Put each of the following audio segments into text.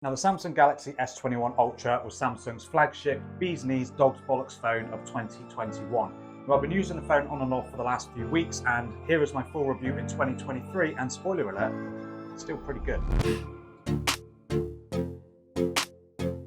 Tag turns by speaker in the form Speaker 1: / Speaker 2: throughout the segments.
Speaker 1: Now, the Samsung Galaxy S21 Ultra was Samsung's flagship bee's knees dog's bollocks phone of 2021. Now, I've been using the phone on and off for the last few weeks, and here is my full review in 2023, and spoiler alert, it's still pretty good.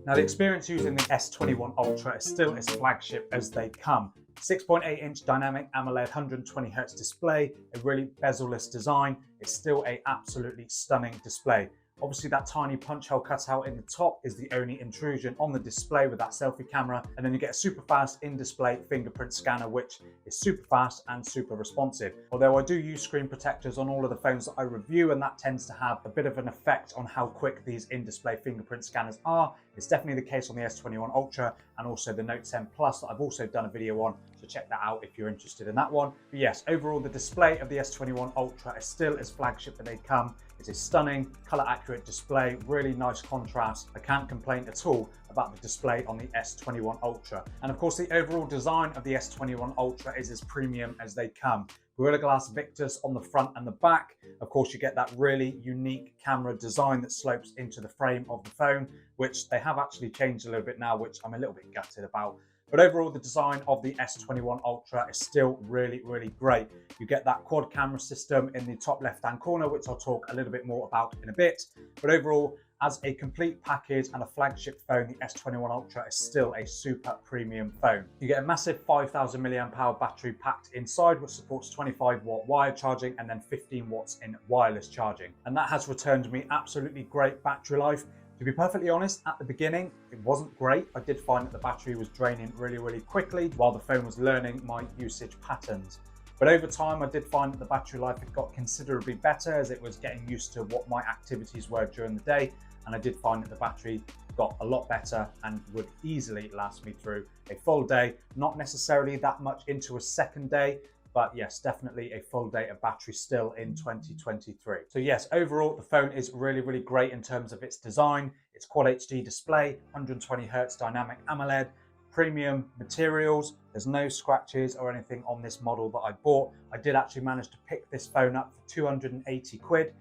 Speaker 1: Now, the experience using the S21 Ultra is still as flagship as they come. 6.8-inch dynamic AMOLED 120Hz display, a really bezel-less design. It's still an absolutely stunning display. Obviously, that tiny punch hole cutout in the top is the only intrusion on the display with that selfie camera, and then you get a super fast in-display fingerprint scanner, which is super fast and super responsive. Although I do use screen protectors on all of the phones that I review, and that tends to have a bit of an effect on how quick these in-display fingerprint scanners are. It's definitely the case on the S21 Ultra and also the Note 10 Plus that I've also done a video on, so check that out if you're interested in that one. But yes, overall the display of the S21 Ultra is still as flagship as they come. It's a stunning, color accurate display, really nice contrast. I can't complain at all about the display on the S21 Ultra. And of course, the overall design of the S21 Ultra is as premium as they come. Gorilla Glass Victus on the front and the back. Of course, you get that really unique camera design that slopes into the frame of the phone, which they have actually changed a little bit now, which I'm a little bit gutted about. But overall, the design of the S21 Ultra is still really, really great. You get that quad camera system in the top left-hand corner, which I'll talk a little bit more about in a bit. But overall, as a complete package and a flagship phone, the S21 Ultra is still a super premium phone. You get a massive 5,000 mAh battery packed inside, which supports 25-watt wired charging and then 15 watts in wireless charging. And that has returned me absolutely great battery life. To be perfectly honest, at the beginning, it wasn't great. I did find that the battery was draining really, really quickly while the phone was learning my usage patterns. But over time, I did find that the battery life had got considerably better as it was getting used to what my activities were during the day. And I did find that the battery got a lot better and would easily last me through a full day, not necessarily that much into a second day, but yes, definitely a full day of battery still in 2023. So yes, overall, the phone is really, really great in terms of its design. It's Quad HD display, 120Hz dynamic AMOLED, premium materials. There's no scratches or anything on this model that I bought. I did actually manage to pick this phone up for 280 quid,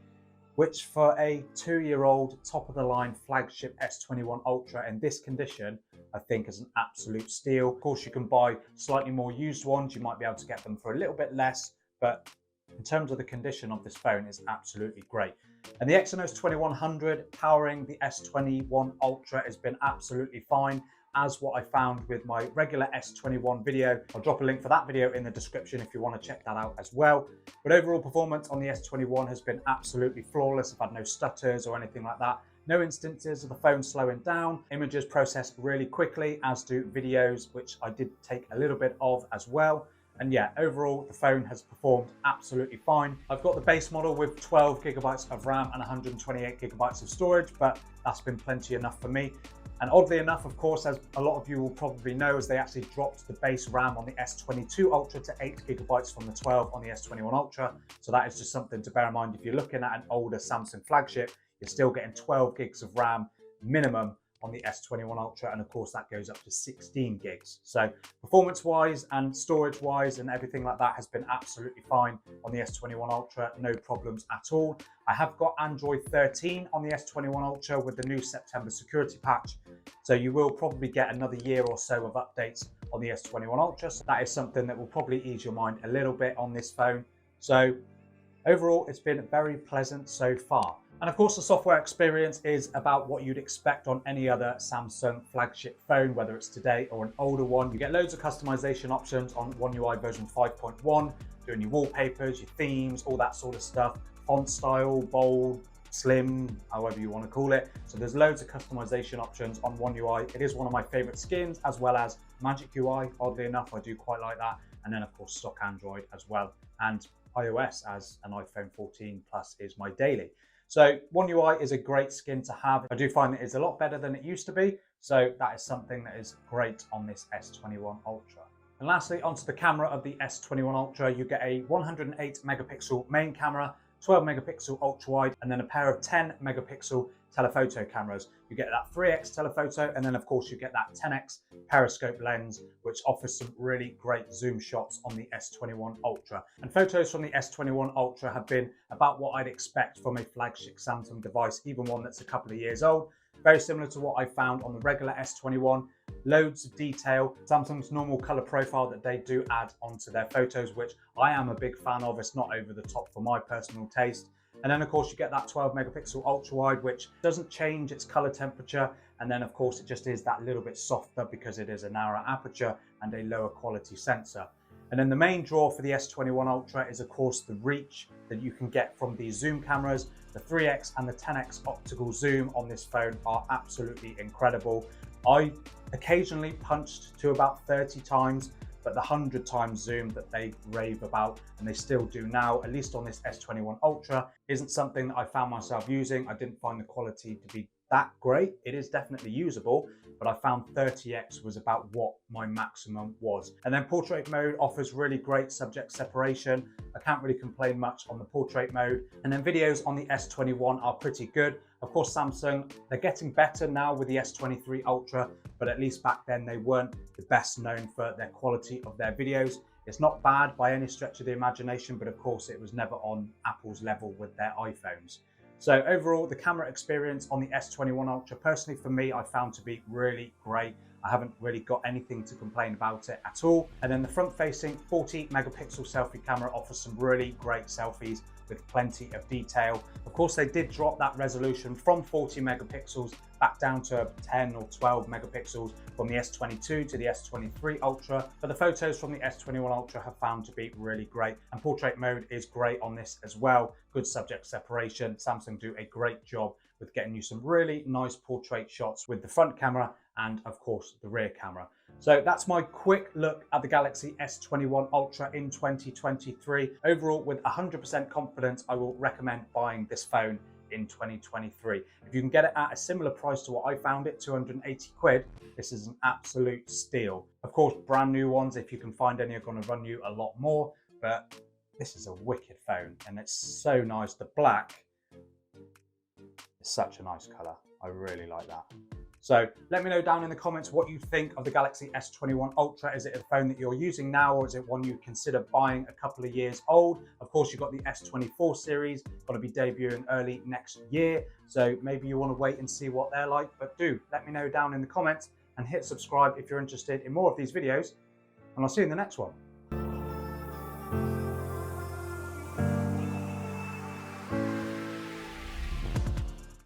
Speaker 1: which for a 2-year-old top of the line flagship S21 Ultra in this condition, I think is an absolute steal. Of course, you can buy slightly more used ones. You might be able to get them for a little bit less, but in terms of the condition of this phone, is absolutely great. And the Exynos 2100 powering the S21 Ultra has been absolutely fine, as what I found with my regular S21 video. I'll drop a link for that video in the description if you want to check that out as well. But overall performance on the S21 has been absolutely flawless. I've had no stutters or anything like that. No instances of the phone slowing down. Images process really quickly, as do videos, which I did take a little bit of as well. And yeah, overall, the phone has performed absolutely fine. I've got the base model with 12 gigabytes of RAM and 128 gigabytes of storage, but that's been plenty enough for me. And oddly enough, of course, as a lot of you will probably know, as they actually dropped the base RAM on the S22 Ultra to 8 gigabytes from the 12 on the S21 Ultra. So that is just something to bear in mind. If you're looking at an older Samsung flagship, you're still getting 12 gigs of RAM minimum on the S21 Ultra, and of course that goes up to 16 gigs. So performance-wise and storage-wise and everything like that has been absolutely fine on the S21 Ultra, no problems at all. I have got Android 13 on the S21 Ultra with the new September security patch, so you will probably get another year or so of updates on the S21 Ultra. So that is something that will probably ease your mind a little bit on this phone. So overall, it's been very pleasant so far. And of course, the software experience is about what you'd expect on any other Samsung flagship phone, whether it's today or an older one. You get loads of customization options on One UI version 5.1, doing your wallpapers, your themes, all that sort of stuff. Font style, bold, slim, however you want to call it. So there's loads of customization options on One UI. It is one of my favorite skins, as well as Magic UI. Oddly enough, I do quite like that. And then of course, stock Android as well. And iOS, as an iPhone 14 Plus is my daily. So One UI is a great skin to have. I do find that it's a lot better than it used to be. So that is something that is great on this S21 Ultra. And lastly, onto the camera of the S21 Ultra, you get a 108 megapixel main camera, 12 megapixel ultra wide, and then a pair of 10 megapixel telephoto cameras. You get that 3x telephoto, and then of course you get that 10x periscope lens, which offers some really great zoom shots on the S21 Ultra. And photos from the S21 Ultra have been about what I'd expect from a flagship Samsung device, even one that's a couple of years old. Very similar to what I found on the regular S21. Loads of detail, Samsung's normal color profile that they do add onto their photos, which I am a big fan of. It's not over the top for my personal taste. And then of course you get that 12 megapixel ultra wide, which doesn't change its color temperature. And then of course it just is that little bit softer because it is a narrower aperture and a lower quality sensor. And then the main draw for the S21 Ultra is of course the reach that you can get from these zoom cameras. The 3x and the 10x optical zoom on this phone are absolutely incredible. I occasionally punched to about 30 times, but the 100 times zoom that they rave about, and they still do now, at least on this S21 Ultra, isn't something that I found myself using. I didn't find the quality to be that great. It is definitely usable, but I found 30x was about what my maximum was. And then portrait mode offers really great subject separation. I can't really complain much on the portrait mode. And then videos on the S21 are pretty good. Of course, Samsung, they're getting better now with the S23 Ultra, but at least back then they weren't the best known for their quality of their videos. It's not bad by any stretch of the imagination, but of course it was never on Apple's level with their iPhones. So overall, the camera experience on the S21 Ultra, personally for me, I found to be really great. I haven't really got anything to complain about it at all. And then the front-facing 40 megapixel selfie camera offers some really great selfies with plenty of detail. Of course, they did drop that resolution from 40 megapixels back down to 10 or 12 megapixels from the S22 to the S23 Ultra. But the photos from the S21 Ultra have found to be really great. And portrait mode is great on this as well. Good subject separation. Samsung do a great job with getting you some really nice portrait shots with the front camera and of course the rear camera. So that's my quick look at the Galaxy S21 Ultra in 2023. Overall, with 100% confidence, I will recommend buying this phone in 2023. If you can get it at a similar price to what I found it, 280 quid, this is an absolute steal. Of course, brand new ones, if you can find any, are going to run you a lot more, but this is a wicked phone and it's so nice. The black is such a nice color. I really like that. So let me know down in the comments what you think of the Galaxy S21 Ultra. Is it a phone that you're using now, or is it one you consider buying a couple of years old? Of course, you've got the S24 series, got to be debuting early next year. So maybe you want to wait and see what they're like, but do let me know down in the comments and hit subscribe if you're interested in more of these videos, and I'll see you in the next one.